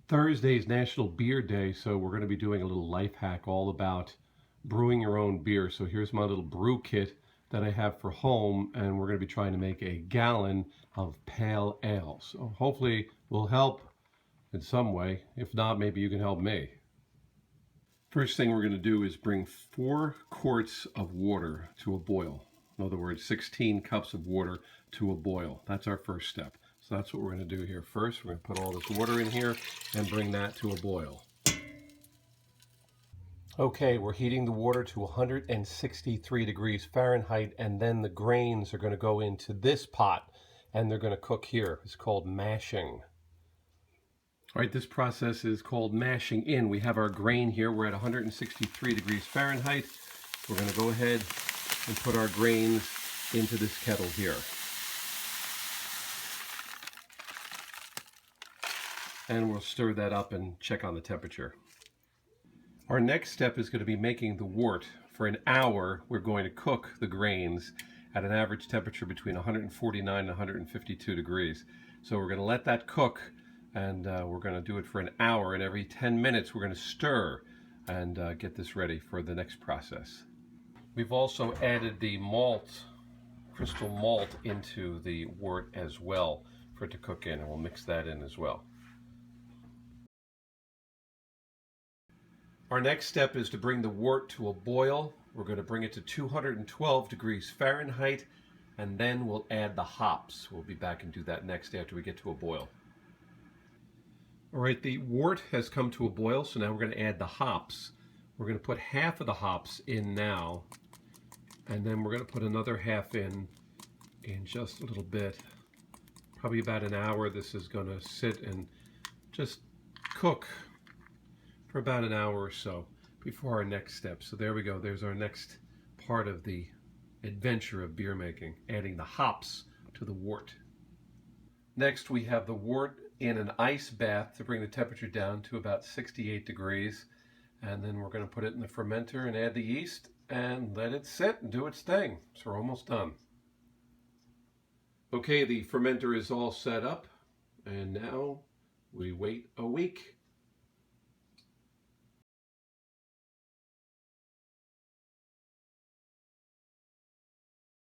Thursday's National Beer Day, so we're going to be doing a little life hack all about brewing your own beer. So here's my little brew kit that I have for home, and we're going to be trying to make a gallon of pale ale. So hopefully we'll help in some way. If not, maybe you can help me. First thing we're going to do is bring 4 quarts of water to a boil. In other words, 16 cups of water to a boil. That's our first step. So that's what we're going to do here first. We're going to put all this water in here and bring that to a boil. Okay, we're heating the water to 163 degrees Fahrenheit, and then the grains are going to go into this pot and they're going to cook here. It's called mashing. All right, this process is called mashing in. We have our grain here. We're at 163 degrees Fahrenheit. We're going to go ahead and put our grains into this kettle here. And we'll stir that up and check on the temperature. Our next step is going to be making the wort. For an hour, we're going to cook the grains at an average temperature between 149 and 152 degrees. So we're going to let that cook, and we're going to do it for an hour, and every 10 minutes we're going to stir and get this ready for the next process. We've also added the malt, crystal malt, into the wort as well for it to cook in, and we'll mix that in as well. Our next step is to bring the wort to a boil. We're going to bring it to 212 degrees Fahrenheit, and then we'll add the hops. We'll be back and do that next after we get to a boil. All right, the wort has come to a boil, so now we're going to add the hops. We're going to put half of the hops in now, and then we're going to put another half in just a little bit. Probably about an hour. This is going to sit and just cook for about an hour or so before our next step. So there we go. There's our next part of the adventure of beer making, adding the hops to the wort. Next, we have the wort in an ice bath to bring the temperature down to about 68 degrees. And then we're going to put it in the fermenter and add the yeast and let it sit and do its thing. So we're almost done. Okay, the fermenter is all set up, and now we wait a week